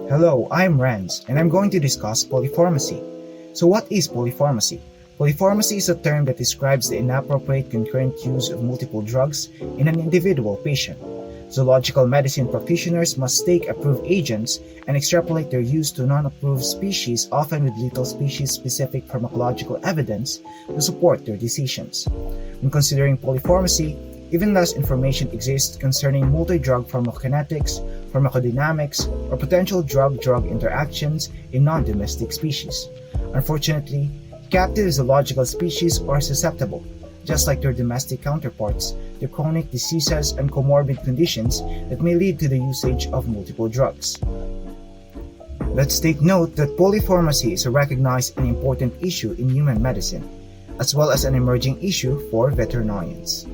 Hello, I'm Renz, and I'm going to discuss polypharmacy. So what is polypharmacy? Polypharmacy is a term that describes the inappropriate concurrent use of multiple drugs in an individual patient. Zoological medicine practitioners must take approved agents and extrapolate their use to non-approved species, often with little species-specific pharmacological evidence to support their decisions. When considering polypharmacy, even less information exists concerning multi-drug pharmacokinetics, pharmacodynamics, or potential drug-drug interactions in non-domestic species. Unfortunately, captive zoological species are susceptible, just like their domestic counterparts, to chronic diseases and comorbid conditions that may lead to the usage of multiple drugs. Let's take note that polypharmacy is a recognized and important issue in human medicine, as well as an emerging issue for veterinarians.